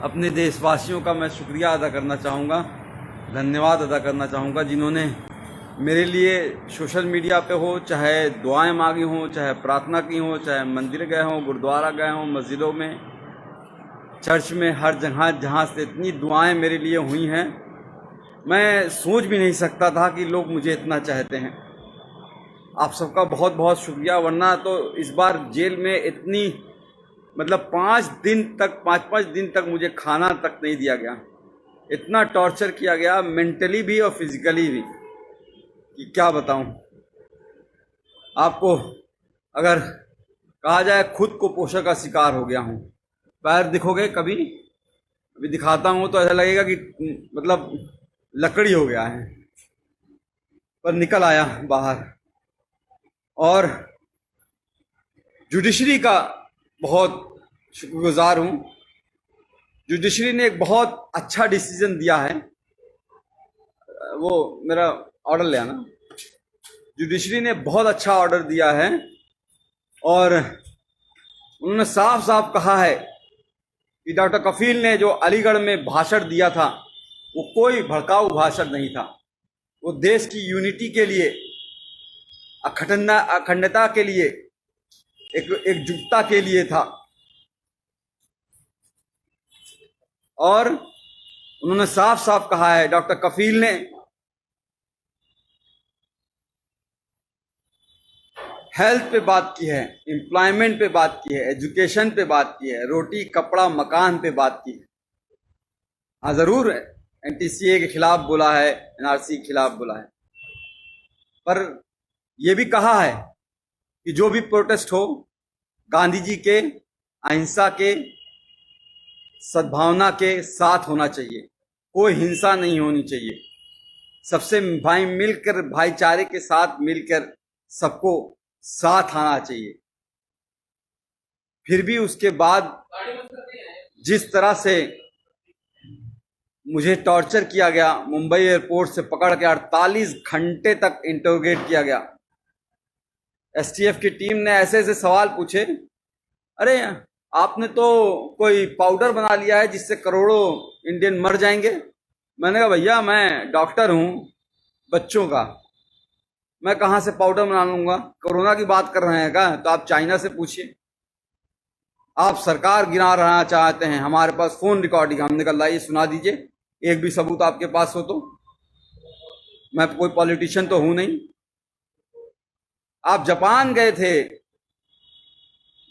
अपने देशवासियों का मैं शुक्रिया अदा करना चाहूँगा, धन्यवाद अदा करना चाहूँगा, जिन्होंने मेरे लिए सोशल मीडिया पे हो, चाहे दुआएं मांगी हों, चाहे प्रार्थना की हो, चाहे मंदिर गए हों, गुरुद्वारा गए हों, मस्जिदों में, चर्च में, हर जगह जहाँ से इतनी दुआएं मेरे लिए हुई हैं, मैं सोच भी नहीं सकता था कि लोग मुझे इतना चाहते हैं। आप सबका बहुत बहुत शुक्रिया, वरना तो इस बार जेल में इतनी मतलब 5 दिन तक मुझे खाना तक नहीं दिया गया। इतना टॉर्चर किया गया, मेंटली भी और फिजिकली भी, कि क्या बताऊं आपको। अगर कहा जाए खुद को पोषण का शिकार हो गया हूं। पैर दिखोगे कभी, अभी दिखाता हूं तो ऐसा लगेगा कि मतलब लकड़ी हो गया है, पर निकल आया बाहर। और जुडिशरी का बहुत शुक्रगुजार हूं। जुडिशरी ने एक बहुत अच्छा डिसीजन दिया है। वो मेरा ऑर्डर ले आना। जुडिशरी ने बहुत अच्छा ऑर्डर दिया है और उन्होंने साफ साफ कहा है कि डॉक्टर कफील ने जो अलीगढ़ में भाषण दिया था वो कोई भड़काऊ भाषण नहीं था। वो देश की यूनिटी के लिए, अखंडता के लिए, एकजुटता के लिए था। और उन्होंने साफ साफ कहा है, डॉक्टर कफील ने हेल्थ पे बात की है, एम्प्लॉयमेंट पे बात की है, एजुकेशन पे बात की है, रोटी कपड़ा मकान पे बात की है। हाँ जरूर एनटीसीए के खिलाफ बोला है, एनआरसी के खिलाफ बोला है, पर यह भी कहा है कि जो भी प्रोटेस्ट हो गांधी जी के अहिंसा के, सद्भावना के साथ होना चाहिए, कोई हिंसा नहीं होनी चाहिए। सबसे भाई मिलकर, भाईचारे के साथ मिलकर सबको साथ आना चाहिए। फिर भी उसके बाद जिस तरह से मुझे टॉर्चर किया गया, मुंबई एयरपोर्ट से पकड़ के 48 घंटे तक इंटरोगेट किया गया। एसटीएफ की टीम ने ऐसे ऐसे सवाल पूछे, अरे आपने तो कोई पाउडर बना लिया है जिससे करोड़ों इंडियन मर जाएंगे। मैंने कहा भैया मैं डॉक्टर हूं बच्चों का, मैं कहां से पाउडर बना लूंगा। कोरोना की बात कर रहे हैं क्या? तो आप चाइना से पूछिए। आप सरकार गिरा रहना चाहते हैं, हमारे पास फोन रिकॉर्डिंग, हमने कहा लाइए सुना दीजिए, एक भी सबूत आपके पास हो तो। मैं कोई पॉलिटिशियन तो हूं नहीं। आप जापान गए थे,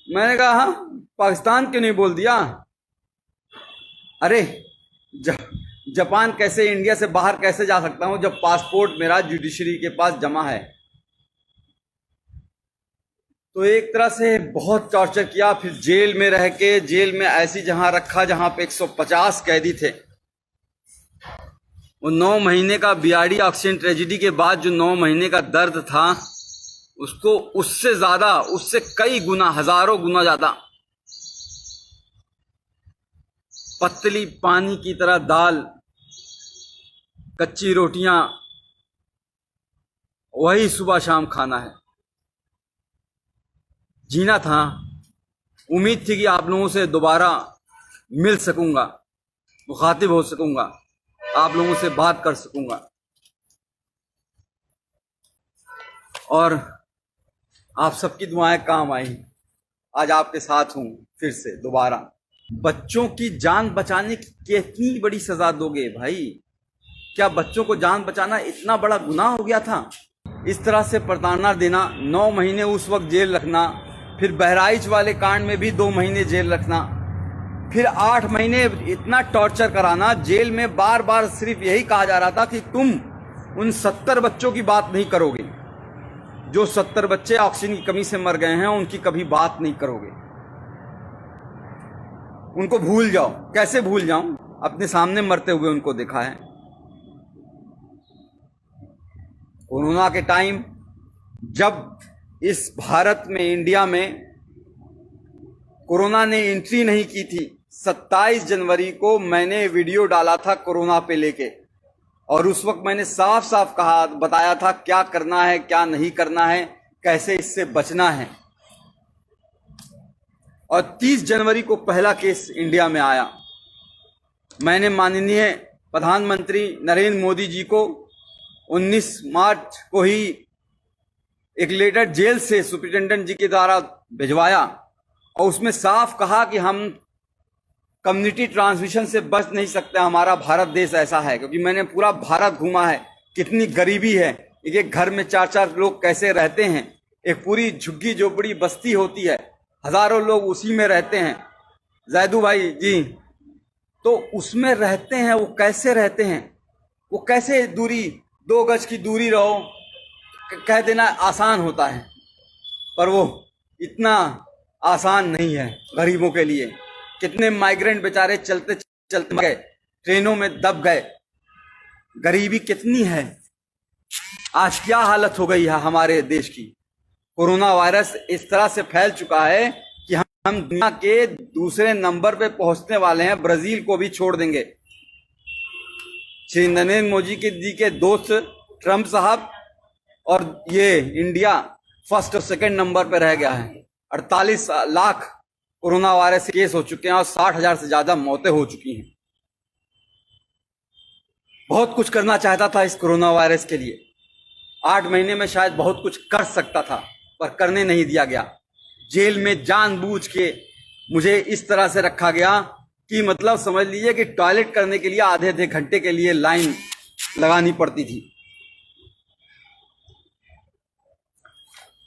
मैंने कहा हाँ, पाकिस्तान क्यों नहीं बोल दिया? अरे जापान कैसे, इंडिया से बाहर कैसे जा सकता हूं जब पासपोर्ट मेरा जुडिशरी के पास जमा है। तो एक तरह से बहुत टॉर्चर किया। फिर जेल में रह के, जेल में ऐसी जहां रखा जहां पे 150 कैदी थे। वो 9 महीने का बीआरडी ऑक्सीजन ट्रेजेडी के बाद जो 9 महीने का दर्द था, उसको उससे ज्यादा, उससे कई गुना, हजारों गुना ज्यादा पतली पानी की तरह दाल, कच्ची रोटियां, वही सुबह शाम खाना है। जीना था। उम्मीद थी कि आप लोगों से दोबारा मिल सकूंगा, मुखातिब हो सकूंगा, आप लोगों से बात कर सकूंगा। और आप सबकी दुआएं काम आई। आज आपके साथ हूं फिर से दोबारा। बच्चों की जान बचाने की कितनी बड़ी सजा दोगे भाई? क्या बच्चों को जान बचाना इतना बड़ा गुनाह हो गया था? इस तरह से प्रताड़ना देना, 9 महीने उस वक्त जेल रखना, फिर बहराइच वाले कांड में भी 2 महीने जेल रखना, फिर 8 महीने इतना टॉर्चर कराना। जेल में बार बार सिर्फ यही कहा जा रहा था कि तुम उन 70 बच्चों की बात नहीं करोगे, जो 70 बच्चे ऑक्सीजन की कमी से मर गए हैं, उनकी कभी बात नहीं करोगे, उनको भूल जाओ। कैसे भूल जाऊं? अपने सामने मरते हुए उनको देखा है। कोरोना के टाइम जब इस भारत में, इंडिया में कोरोना ने एंट्री नहीं की थी, 27 जनवरी को मैंने वीडियो डाला था कोरोना पे लेके, और उस वक्त मैंने साफ साफ कहा, बताया था क्या करना है, क्या नहीं करना है, कैसे इससे बचना है। और 30 जनवरी को पहला केस इंडिया में आया। मैंने माननीय प्रधानमंत्री नरेंद्र मोदी जी को 19 मार्च को ही एक लेटर जेल से सुप्रिंटेंडेंट जी के द्वारा भिजवाया और उसमें साफ कहा कि हम कम्युनिटी ट्रांसमिशन से बच नहीं सकते। हमारा भारत देश ऐसा है, क्योंकि मैंने पूरा भारत घूमा है, कितनी गरीबी है, एक एक घर में 4-4 लोग कैसे रहते हैं, एक पूरी झुग्गी झोपड़ी बस्ती होती है, हजारों लोग उसी में रहते हैं जैदू भाई जी। तो उसमें रहते हैं, वो कैसे रहते हैं, वो कैसे दूरी 2 गज की दूरी रहो कह देना आसान होता है, पर वो इतना आसान नहीं है गरीबों के लिए। कितने माइग्रेंट बेचारे चलते चलते गए, ट्रेनों में दब गए। गरीबी कितनी है, आज क्या हालत हो गई है हमारे देश की। कोरोना वायरस इस तरह से फैल चुका है कि हम दुनिया के दूसरे नंबर पे पहुंचने वाले हैं, ब्राजील को भी छोड़ देंगे। श्री नरेंद्र मोदी जी के दोस्त ट्रंप साहब और ये इंडिया फर्स्ट और सेकंड नंबर पे रह गया है। 48 लाख कोरोना वायरस के केस हो चुके हैं और 60,000 से ज्यादा मौतें हो चुकी हैं। बहुत कुछ करना चाहता था इस कोरोना वायरस के लिए, 8 महीने में शायद बहुत कुछ कर सकता था, पर करने नहीं दिया गया। जेल में जानबूझ के मुझे इस तरह से रखा गया कि मतलब समझ लीजिए कि टॉयलेट करने के लिए आधे घंटे के लिए लाइन लगानी पड़ती थी,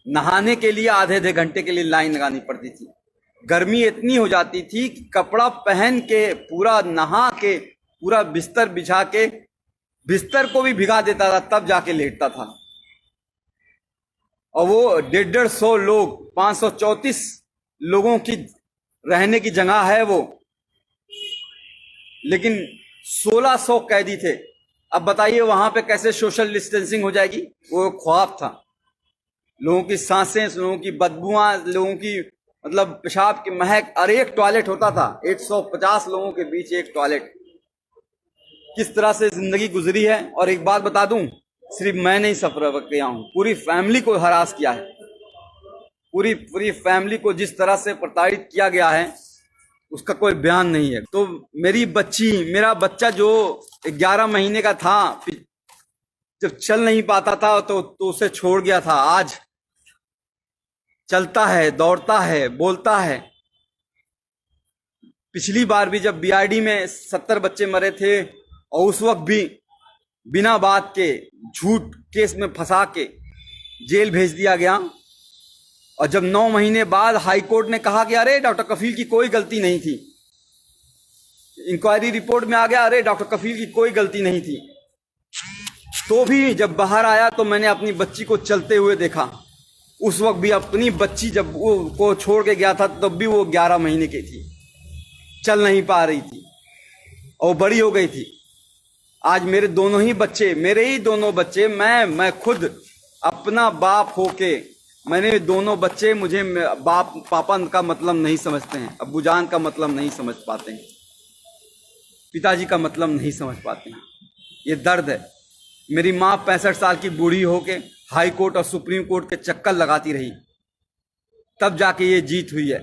नहाने के लिए आधे घंटे के लिए लाइन लगानी पड़ती थी। गर्मी इतनी हो जाती थी कि कपड़ा पहन के पूरा नहा के पूरा बिस्तर बिछा के बिस्तर को भी भिगा देता था, तब जाके लेटता था। और वो 150 लोग 534 लोगों की रहने की जगह है वो, लेकिन 1600 कैदी थे। अब बताइए वहां पे कैसे सोशल डिस्टेंसिंग हो जाएगी। वो ख्वाब था, लोगों की सांसें, लोगों की बदबुआं, लोगों की मतलब पेशाब की महक, और एक टॉयलेट होता था 150 लोगों के बीच एक टॉयलेट। किस तरह से जिंदगी गुजरी है। और एक बात बता दूं, सिर्फ मैं नहीं सफर किया हूं, पूरी फैमिली को हरास किया है। पूरी फैमिली को जिस तरह से प्रताड़ित किया गया है उसका कोई बयान नहीं है। तो मेरा बच्चा जो 11 महीने का था, जब चल नहीं पाता था तो उसे छोड़ गया था, आज चलता है, दौड़ता है, बोलता है। पिछली बार भी जब बीआरडी में 70 बच्चे मरे थे और उस वक्त भी बिना बात के झूठ केस में फंसा के जेल भेज दिया गया। और जब 9 महीने बाद हाई कोर्ट ने कहा कि अरे डॉक्टर कफील की कोई गलती नहीं थी, इंक्वायरी रिपोर्ट में आ गया अरे डॉक्टर कफील की कोई गलती नहीं थी, तो भी जब बाहर आया तो मैंने अपनी बच्ची को चलते हुए देखा। उस वक्त भी अपनी बच्ची जब वो को छोड़ के गया था तब भी वो 11 महीने की थी, चल नहीं पा रही थी और बड़ी हो गई थी। आज मेरे दोनों ही बच्चे, मेरे ही दोनों बच्चे, मैं खुद अपना बाप होके, मैंने दोनों बच्चे, मुझे बाप पापा का मतलब नहीं समझते हैं, अब्बूजान का मतलब नहीं समझ पाते हैं, पिताजी का मतलब नहीं समझ पाते हैं। ये दर्द है। मेरी माँ 65 साल की बूढ़ी होके हाई कोर्ट और सुप्रीम कोर्ट के चक्कर लगाती रही, तब जाके ये जीत हुई है।